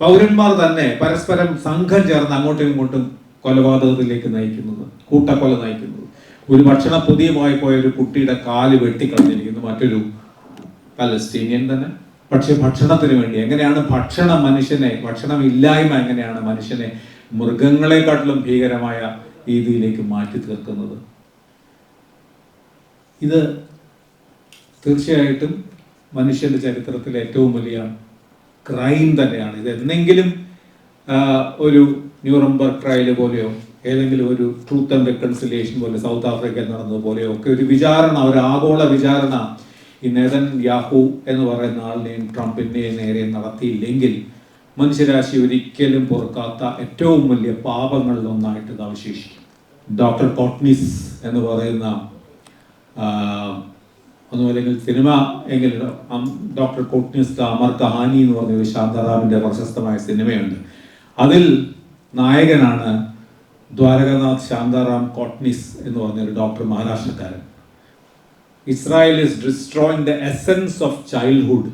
പൗരന്മാർ തന്നെ പരസ്പരം സംഘം ചേർന്ന് അങ്ങോട്ടും ഇങ്ങോട്ടും കൊലപാതകത്തിലേക്ക് നയിക്കുന്നത്, കൂട്ടക്കൊല നയിക്കുന്നത്. ഒരു ഭക്ഷണ പൊതിയുമായി പോയ ഒരു കുട്ടിയുടെ കാല് വെട്ടിക്കളഞ്ഞിരിക്കുന്നു മറ്റൊരു പലസ്തീനിയൻ തന്നെ. പക്ഷെ ഭക്ഷണത്തിന് വേണ്ടി എങ്ങനെയാണ് ഭക്ഷണമില്ലായ്മ എങ്ങനെയാണ് മനുഷ്യനെ മൃഗങ്ങളെക്കാട്ടിലും ഭീകരമായ രീതിയിലേക്ക് മാറ്റി തീർക്കുന്നത്? ഇത് തീർച്ചയായിട്ടും മനുഷ്യന്റെ ചരിത്രത്തിലെ ഏറ്റവും വലിയ ക്രൈം തന്നെയാണ്. ഇത് എന്തെങ്കിലും ഒരു ന്യൂറംബർഗ് ട്രയൽ പോലെയോ ഏതെങ്കിലും ഒരു ട്രൂത്ത് ആൻഡ് റെക്കൺസിലിയേഷൻ പോലെ സൗത്ത് ആഫ്രിക്കയിൽ നടന്നതുപോലെയോ ഒക്കെ ഒരു വിചാരണ, ഒരു ആഗോള വിചാരണ ഈ നെതന്യാഹു എന്ന് പറയുന്ന ആളിനെയും ട്രംപിനെയും നേരെ നടത്തിയില്ലെങ്കിൽ മനുഷ്യരാശി ഒരിക്കലും പൊറുക്കാത്ത ഏറ്റവും വലിയ പാപങ്ങളിൽ ഒന്നായിട്ട് ഇത് അവശേഷിക്കും. ഡോക്ടർ കോട്നിസ് എന്ന് പറയുന്ന ഒന്നുമല്ലെങ്കിൽ സിനിമ എങ്കിലും ഡോക്ടർ കോട്നിസ് അമർ കഹാനി എന്ന് പറഞ്ഞൊരു ശാന്താറാമിന്റെ പ്രശസ്തമായ സിനിമയുണ്ട്. അതിൽ നായകനാണ് ദ്വാരകനാഥ് ശാന്താറാം കോട്നിസ് എന്ന് പറഞ്ഞൊരു ഡോക്ടർ, മഹാരാഷ്ട്രക്കാരൻ. Israel is destroying the essence of childhood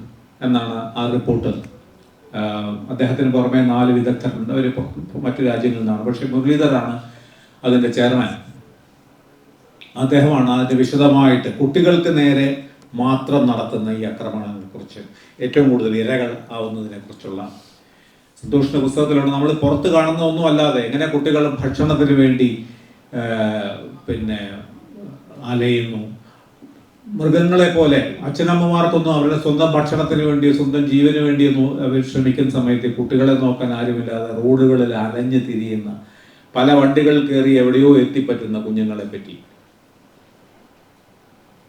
എന്നാണ് ആ റിപ്പോർട്ട്. അദ്ദേഹത്തിന് പുറമെ 4 വിദഗ്ധരുണ്ട്, അവർ മറ്റു രാജ്യങ്ങളിൽ നിന്നാണ്. പക്ഷെ മുരളീധറാണ് അതിൻ്റെ ചെയർമാൻ. അദ്ദേഹമാണ് അതിൻ്റെ വിശദമായിട്ട് കുട്ടികൾക്ക് നേരെ മാത്രം നടത്തുന്ന ഈ ആക്രമണങ്ങളെക്കുറിച്ച്, ഏറ്റവും കൂടുതൽ ഇരകൾ ആവുന്നതിനെ കുറിച്ചുള്ള സന്തോഷിന്റെ പുസ്തകത്തിലാണ്. നമ്മൾ പുറത്ത് കാണുന്ന ഒന്നും അല്ലാതെ എങ്ങനെ കുട്ടികൾ ഭക്ഷണത്തിന് വേണ്ടി അലയുന്നു, മൃഗങ്ങളെ പോലെ. അച്ഛനമ്മമാർക്കൊന്നും അവരുടെ സ്വന്തം ഭക്ഷണത്തിന് വേണ്ടിയോ സ്വന്തം ജീവന് വേണ്ടിയോ അവർ ശ്രമിക്കുന്ന സമയത്ത് കുട്ടികളെ നോക്കാൻ ആരുമില്ലാതെ റോഡുകളിൽ അലഞ്ഞു തിരിയുന്ന, പല വണ്ടികൾ കയറി എവിടെയോ എത്തിപ്പറ്റുന്ന കുഞ്ഞുങ്ങളെ പറ്റി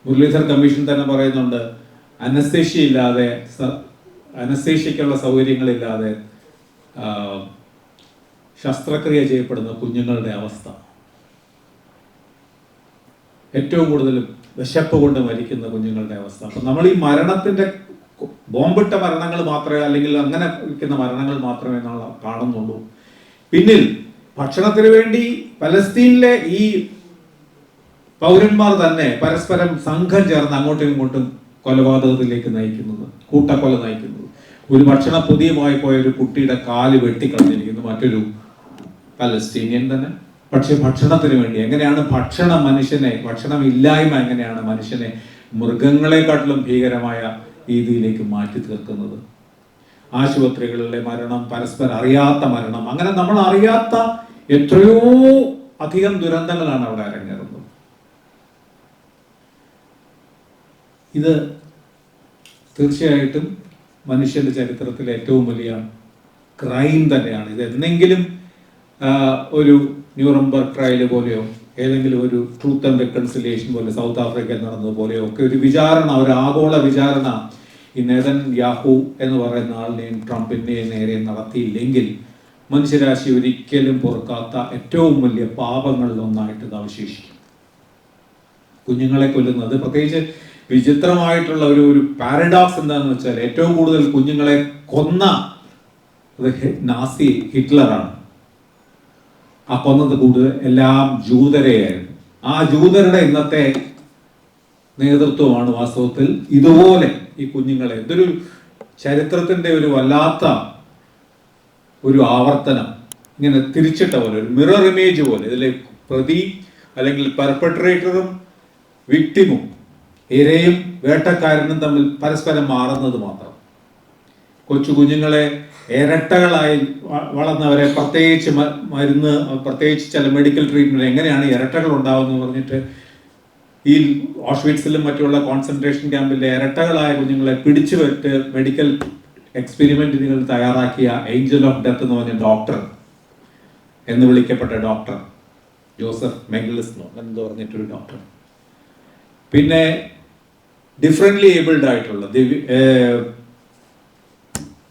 മുരളീധർ കമ്മീഷൻ തന്നെ പറയുന്നുണ്ട്. അനസ്തേഷ്യക്കുള്ള സൗകര്യങ്ങളില്ലാതെ ശസ്ത്രക്രിയ ചെയ്യപ്പെടുന്ന കുഞ്ഞുങ്ങളുടെ അവസ്ഥ, ഏറ്റവും കൂടുതൽ വിശപ്പ് കൊണ്ട് മരിക്കുന്ന കുഞ്ഞുങ്ങളുടെ അവസ്ഥ. അപ്പം നമ്മൾ ഈ മരണത്തിന്റെ ബോംബിട്ട മരണങ്ങൾ മാത്രമേ, അല്ലെങ്കിൽ അങ്ങനെ ഇരിക്കുന്ന മരണങ്ങൾ മാത്രമേ നമ്മൾ കാണുന്നുള്ളൂ. പിന്നിൽ ഭക്ഷണത്തിന് വേണ്ടി പലസ്തീനിലെ ഈ പൗരന്മാർ തന്നെ പരസ്പരം സംഘം ചേർന്ന് അങ്ങോട്ടും ഇങ്ങോട്ടും കൊലപാതകത്തിലേക്ക് നയിക്കുന്നത്, കൂട്ടക്കൊല നയിക്കുന്നത്. ഒരു ഭക്ഷണ പൊതിയുമായി പോയ ഒരു കുട്ടിയുടെ കാല് വെട്ടിക്കളഞ്ഞിരിക്കുന്നു മറ്റൊരു പലസ്തീനിയൻ തന്നെ. പക്ഷെ ഭക്ഷണത്തിന് വേണ്ടി എങ്ങനെയാണ് ഭക്ഷണമില്ലായ്മ എങ്ങനെയാണ് മനുഷ്യനെ മൃഗങ്ങളെക്കാട്ടിലും ഭീകരമായ രീതിയിലേക്ക് മാറ്റി തീർക്കുന്നത്? ആശുപത്രികളിലെ മരണം, പരസ്പരം അറിയാത്ത മരണം, അങ്ങനെ നമ്മൾ അറിയാത്ത എത്രയോ അധികം ദുരന്തങ്ങളാണ് അവിടെ അരങ്ങേറുന്നത്. ഇത് തീർച്ചയായിട്ടും മനുഷ്യന്റെ ചരിത്രത്തിലെ ഏറ്റവും വലിയ ക്രൈം തന്നെയാണ്. ഇത് എന്തെങ്കിലും ഒരു ന്യൂറംബർഗ് ട്രയൽ പോലെയോ ഏതെങ്കിലും ഒരു ട്രൂത്ത് ആൻഡ് റെക്കൺസിലിയേഷൻ പോലെ സൗത്ത് ആഫ്രിക്കയിൽ നടന്നതുപോലെയോ ഒക്കെ ഒരു വിചാരണ, ഒരു ആഗോള വിചാരണ ഈ നെതന്യാഹു എന്ന് പറയുന്ന ആളിനെയും ട്രംപിനെയും നേരെ നടത്തിയില്ലെങ്കിൽ മനുഷ്യരാശി ഒരിക്കലും പൊറുക്കാത്ത ഏറ്റവും വലിയ പാപങ്ങളിൽ ഒന്നായിട്ട് ഇത് അവശേഷിക്കും. കുഞ്ഞുങ്ങളെ കൊല്ലുന്നത്, പ്രത്യേകിച്ച് വിചിത്രമായിട്ടുള്ള ഒരു പാരഡോക്സ് എന്താണെന്ന് വെച്ചാൽ, ഏറ്റവും കൂടുതൽ കുഞ്ഞുങ്ങളെ കൊന്ന നാസി ഹിറ്റ്ലറാണ്. ആ കൊന്നത് കൂടുതൽ എല്ലാം ജൂതരെയായിരുന്നു. ആ ജൂതരുടെ ഇന്നത്തെ നേതൃത്വമാണ് വാസ്തവത്തിൽ ഇതുപോലെ ഈ കുഞ്ഞുങ്ങളെ, ഇതൊരു ചരിത്രത്തിന്റെ ഒരു വല്ലാത്ത ഒരു ആവർത്തനം, ഇങ്ങനെ തിരിച്ചിട്ട പോലെ, ഒരു മിറർ ഇമേജ് പോലെ. ഇതിലെ പ്രതി അല്ലെങ്കിൽ പെർപെട്രേറ്ററും വിക്ടിമും, ഇരയും വേട്ടക്കാരനും തമ്മിൽ പരസ്പരം മാറുന്നത് മാത്രം. കൊച്ചു കുഞ്ഞുങ്ങളെ ഇരട്ടകളായി വളർന്നവരെ പ്രത്യേകിച്ച് മരുന്ന്, പ്രത്യേകിച്ച് ചില മെഡിക്കൽ ട്രീറ്റ്മെന്റ്, എങ്ങനെയാണ് ഇരട്ടകൾ ഉണ്ടാവുമെന്ന് പറഞ്ഞിട്ട് ഈ ഓഷ്വിറ്റ്സിലും മറ്റുള്ള കോൺസെൻട്രേഷൻ ക്യാമ്പിലെ ഇരട്ടകളായ കുഞ്ഞുങ്ങളെ പിടിച്ചുവിട്ട് മെഡിക്കൽ എക്സ്പെരിമെന്റുകൾ തയ്യാറാക്കിയ ഏഞ്ചൽ ഓഫ് ഡെത്ത് എന്ന് പറഞ്ഞ ഡോക്ടർ എന്ന് വിളിക്കപ്പെട്ട ഡോക്ടർ ജോസഫ് മെംഗലിസ് എന്ന് പറഞ്ഞിട്ടൊരു ഡോക്ടർ. പിന്നെ ഡിഫറെന്റ്ലി ഏബിൾഡ് ആയിട്ടുള്ള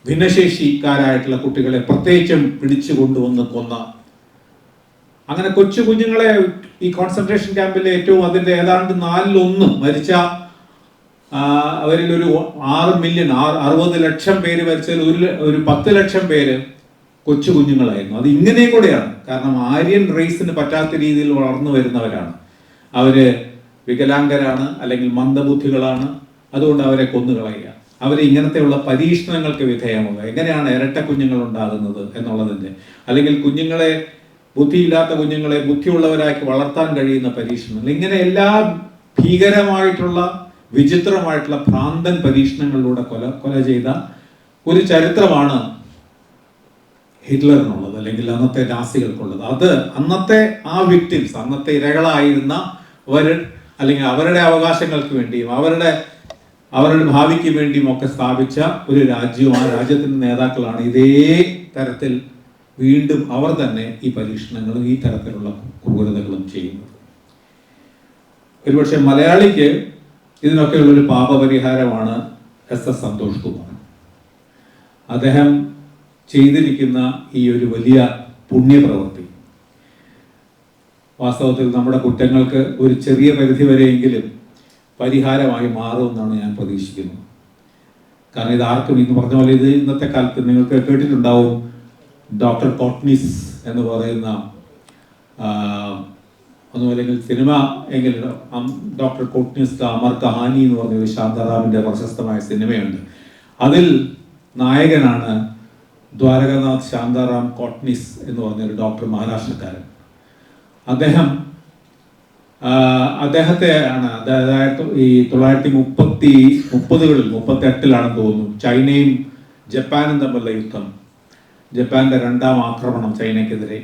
ഭിന്നശേഷിക്കാരായിട്ടുള്ള കുട്ടികളെ പ്രത്യേകിച്ചും പിടിച്ചു കൊണ്ടുവന്ന് കൊന്ന, അങ്ങനെ കൊച്ചു കുഞ്ഞുങ്ങളെ ഈ കോൺസെൻട്രേഷൻ ക്യാമ്പിലെ ഏറ്റവും അതിന്റെ ഏതാണ്ട് 1/4 മരിച്ച അവരിൽ ഒരു 60 ലക്ഷം പേര് മരിച്ചതിൽ ഒരു 10 ലക്ഷം പേര് കൊച്ചു കുഞ്ഞുങ്ങളായിരുന്നു. അത് ഇങ്ങനെയും കൂടെയാണ്. കാരണം ആര്യൻ റേസിന് പറ്റാത്ത രീതിയിൽ വളർന്നു വരുന്നവരാണ് അവര്. വികലാംഗരാണ് അല്ലെങ്കിൽ മന്ദബുദ്ധികളാണ്. അതുകൊണ്ട് അവരെ കൊന്നുകളയുക. അവരെ ഇങ്ങനത്തെയുള്ള പരീക്ഷണങ്ങൾക്ക് വിധേയമാകുക. എങ്ങനെയാണ് ഇരട്ട കുഞ്ഞുങ്ങൾ ഉണ്ടാകുന്നത് എന്നുള്ളതിൻ്റെ, അല്ലെങ്കിൽ കുഞ്ഞുങ്ങളെ, ബുദ്ധിയില്ലാത്ത കുഞ്ഞുങ്ങളെ ബുദ്ധിയുള്ളവരാക്കി വളർത്താൻ കഴിയുന്ന പരീക്ഷണങ്ങൾ, ഇങ്ങനെ എല്ലാ ഭീകരമായിട്ടുള്ള വിചിത്രമായിട്ടുള്ള ഭ്രാന്തൻ പരീക്ഷണങ്ങളിലൂടെ കൊല ചെയ്ത ഒരു ചരിത്രമാണ് ഹിറ്റ്ലറിനുള്ളത്, അല്ലെങ്കിൽ അന്നത്തെ നാസികൾക്കുള്ളത്. അത് അന്നത്തെ ആ വിക്ടിംസ്, അന്നത്തെ ഇരകളായിരുന്നവർ, അല്ലെങ്കിൽ അവരുടെ അവകാശങ്ങൾക്ക് വേണ്ടിയും അവരുടെ ഭാവിക്ക് വേണ്ടിയും ഒക്കെ സ്ഥാപിച്ച ഒരു രാജ്യവും ആ രാജ്യത്തിൻ്റെ നേതാക്കളാണ് ഇതേ തരത്തിൽ വീണ്ടും അവർ തന്നെ ഈ പരീക്ഷണങ്ങളും ഈ തരത്തിലുള്ള ക്രൂരതകളും ചെയ്യുന്നത്. ഒരുപക്ഷെ മലയാളിക്ക് ഇതിനൊക്കെയുള്ളൊരു പാപപരിഹാരമാണ് എസ് സന്തോഷ് കുമാർ. അദ്ദേഹം ചെയ്തിരിക്കുന്ന ഈ ഒരു വലിയ പുണ്യപ്രവൃത്തി വാസ്തവത്തിൽ നമ്മുടെ കുറ്റങ്ങൾക്ക് ഒരു ചെറിയ പരിധി വരെയെങ്കിലും പരിഹാരമായി മാറുമെന്നാണ് ഞാൻ പ്രതീക്ഷിക്കുന്നത്. കാരണം ഇത് ആർക്കും, ഇന്ന് പറഞ്ഞ പോലെ, ഇത് ഇന്നത്തെ കാലത്ത് നിങ്ങൾക്ക് കേട്ടിട്ടുണ്ടാവും, ഡോക്ടർ കോട്നിസ് എന്ന് പറയുന്ന ഒന്നുമല്ലെങ്കിൽ സിനിമ എങ്കിലും ഡോക്ടർ കോട്നിസ് അമർ കഹാനി എന്ന് പറഞ്ഞൊരു ശാന്താറാമിൻ്റെ പ്രശസ്തമായ സിനിമയുണ്ട്. അതിൽ നായകനാണ് ദ്വാരകനാഥ് ശാന്താറാം കോട്നിസ് എന്ന് പറഞ്ഞൊരു ഡോക്ടർ, മഹാരാഷ്ട്രക്കാരൻ. അദ്ദേഹത്തെയാണ്, അതായത് ഈ 1930-38 തോന്നുന്നു, ചൈനയും ജപ്പാനും തമ്മിലുള്ള യുദ്ധം, ജപ്പാന്റെ രണ്ടാം ആക്രമണം ചൈനയ്ക്കെതിരെ,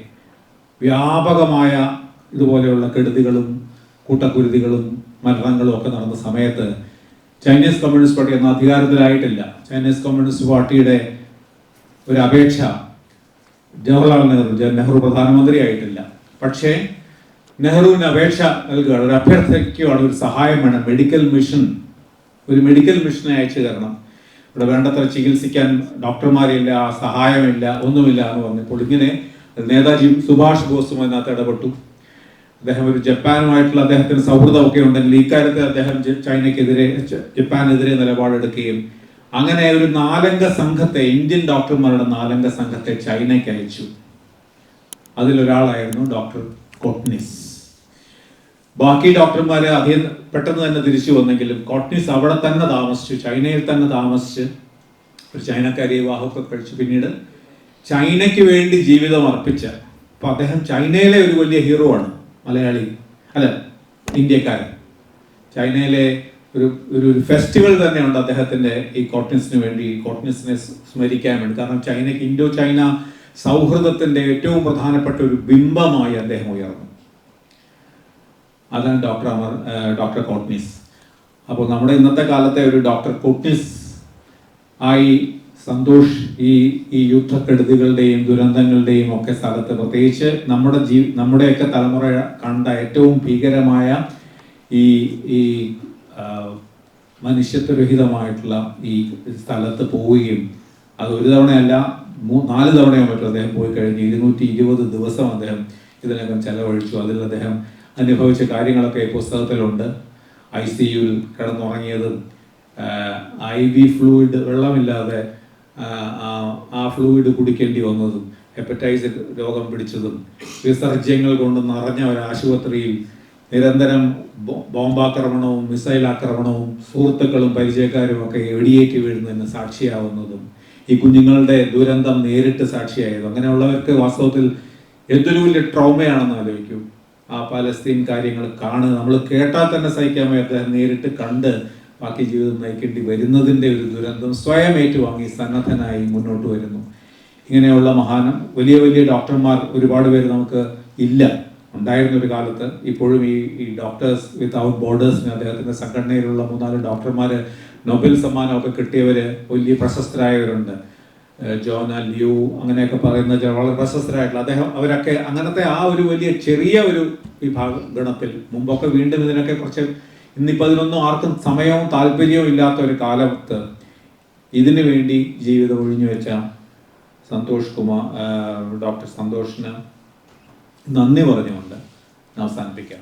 വ്യാപകമായ ഇതുപോലെയുള്ള കെടുതികളും കൂട്ടക്കുരുതികളും മരണങ്ങളും ഒക്കെ നടന്ന സമയത്ത് ചൈനീസ് കമ്മ്യൂണിസ്റ്റ് പാർട്ടി എന്ന അധികാരത്തിലായിട്ടില്ല. ചൈനീസ് കമ്മ്യൂണിസ്റ്റ് പാർട്ടിയുടെ ഒരു അപേക്ഷ ജവഹർലാൽ നെഹ്റു പ്രധാനമന്ത്രി ആയിട്ടില്ല. പക്ഷേ നെഹ്റുവിന് അപേക്ഷ നൽകുകയാണ്, ഒരു അഭ്യർത്ഥിക്കുകയാണ്, ഒരു സഹായം വേണം, ഒരു മെഡിക്കൽ മിഷനെ അയച്ചു തരണം, ഇവിടെ വേണ്ടത്ര ചികിത്സിക്കാൻ ഡോക്ടർമാരില്ല, സഹായമില്ല, ഒന്നുമില്ല എന്ന് പറഞ്ഞപ്പോൾ ഇങ്ങനെ നേതാജി സുഭാഷ് ബോസും അതിനകത്ത് ഇടപെട്ടു. അദ്ദേഹം ഒരു ജപ്പാനുമായിട്ടുള്ള അദ്ദേഹത്തിന് സൗഹൃദമൊക്കെ ഉണ്ടെങ്കിൽ ഇക്കാര്യത്തിൽ അദ്ദേഹം ജപ്പാനെതിരെ നിലപാടെടുക്കുകയും അങ്ങനെ ഒരു 4 അംഗ സംഘത്തെ, ഇന്ത്യൻ ഡോക്ടർമാരുടെ 4 അംഗ സംഘത്തെ ചൈനയ്ക്ക് അയച്ചു. അതിലൊരാളായിരുന്നു ഡോക്ടർ കോട്നിസ്. ബാക്കി ഡോക്ടർമാരെ അധികം പെട്ടെന്ന് തന്നെ തിരിച്ചു വന്നെങ്കിലും കോട്നിസ് അവിടെ തന്നെ താമസിച്ചു, ചൈനയിൽ തന്നെ താമസിച്ച് ഒരു ചൈനക്കാരി വിവാഹമൊക്കെ കഴിച്ചു. പിന്നീട് ചൈനയ്ക്ക് വേണ്ടി ജീവിതം അർപ്പിച്ച, അപ്പൊ അദ്ദേഹം ചൈനയിലെ ഒരു വലിയ ഹീറോ ആണ്, മലയാളി അല്ല, ഇന്ത്യക്കാരൻ. ചൈനയിലെ ഒരു ഫെസ്റ്റിവൽ തന്നെയുണ്ട് അദ്ദേഹത്തിന്റെ ഈ കോട്നിസിന് വേണ്ടി, കോട്നിസിനെ സ്മരിക്കാൻ വേണ്ടി. കാരണം ചൈനയ്ക്ക് ഇൻഡോ ചൈന സൗഹൃദത്തിന്റെ ഏറ്റവും പ്രധാനപ്പെട്ട ഒരു ബിംബമായി അദ്ദേഹം ഉയർന്നു. അതാണ് ഡോക്ടർ കോട്നിസ്. അപ്പോൾ നമ്മുടെ ഇന്നത്തെ കാലത്തെ ഒരു ഡോക്ടർ കോട്നിസ് ആയി സന്തോഷ് ഈ യുദ്ധക്കെടുതികളുടെയും ദുരന്തങ്ങളുടെയും ഒക്കെ സ്ഥലത്ത്, പ്രത്യേകിച്ച് നമ്മുടെയൊക്കെ തലമുറ കണ്ട ഏറ്റവും ഭീകരമായ ഈ മനുഷ്യത്വരഹിതമായിട്ടുള്ള ഈ സ്ഥലത്ത് പോവുകയും, അത് ഒരു തവണയല്ല 4 തവണയോ മറ്റും അദ്ദേഹം പോയി കഴിഞ്ഞ് 220 ദിവസം അദ്ദേഹം ഇതിനകം ചെലവഴിച്ചു. അതിൽ അദ്ദേഹം അനുഭവിച്ച കാര്യങ്ങളൊക്കെ ഈ പുസ്തകത്തിലുണ്ട്. ICUവിൽ കിടന്നുറങ്ങിയതും, IV ഫ്ലൂയിഡ്, വെള്ളമില്ലാതെ ആ ഫ്ലൂയിഡ് കുടിക്കേണ്ടി വന്നതും, ഹെപ്പറ്റൈറ്റിസ് രോഗം പിടിച്ചതും, വിസർജ്യങ്ങൾ കൊണ്ട് നിറഞ്ഞ ഒരു ആശുപത്രിയിൽ നിരന്തരം ബോംബാക്രമണവും മിസൈൽ ആക്രമണവും സുഹൃത്തുക്കളും പരിചയക്കാരും ഒക്കെ വെടിയേറ്റ് വീഴുന്നതിന് സാക്ഷിയാവുന്നതും, ഈ കുഞ്ഞുങ്ങളുടെ ദുരന്തം നേരിട്ട് സാക്ഷിയായതും, അങ്ങനെയുള്ളവർക്ക് വാസ്തവത്തിൽ എന്തൊരു വലിയ ട്രോമയാണെന്ന് ആലോചിക്കൂ. ആ പലസ്തീൻ കാര്യങ്ങൾ നമ്മൾ കേട്ടാൽ തന്നെ സഹിക്കാമേ, അദ്ദേഹം നേരിട്ട് കണ്ട് ബാക്കി ജീവിതം നയിക്കേണ്ടി വരുന്നതിൻ്റെ ഒരു ദുരന്തം സ്വയം ഏറ്റുവാങ്ങി സന്നദ്ധനായി മുന്നോട്ട് വരുന്നു. ഇങ്ങനെയുള്ള വലിയ വലിയ ഡോക്ടർമാർ ഒരുപാട് പേര് നമുക്ക് ഉണ്ടായിരുന്ന ഒരു കാലത്ത്. ഇപ്പോഴും ഈ ഡോക്ടേഴ്സ് വിത്തൗട്ട് ബോർഡേഴ്സിന്, അദ്ദേഹത്തിൻ്റെ സംഘടനയിലുള്ള 3-4 ഡോക്ടർമാർ നൊബേൽ സമ്മാനമൊക്കെ കിട്ടിയവർ വലിയ പ്രശസ്തരായവരുണ്ട്. ജോൺ ലിയു അങ്ങനെയൊക്കെ പറയുന്ന വളരെ പ്രശസ്തരായിട്ടുള്ള അവരൊക്കെ അങ്ങനത്തെ ആ ഒരു വലിയ ചെറിയ ഒരു ഗണത്തിൽ മുമ്പൊക്കെ വീണ്ടും ഇതിനൊക്കെ കുറച്ച്, ഇന്നിപ്പോൾ അതിനൊന്നും ആർക്കും സമയവും താല്പര്യവും ഇല്ലാത്ത ഒരു കാലത്ത് ഇതിനു വേണ്ടി ജീവിതം ഒഴിഞ്ഞു വെച്ച ഡോക്ടർ സന്തോഷിന് നന്ദി പറഞ്ഞുകൊണ്ട് അവസാനിപ്പിക്കാം.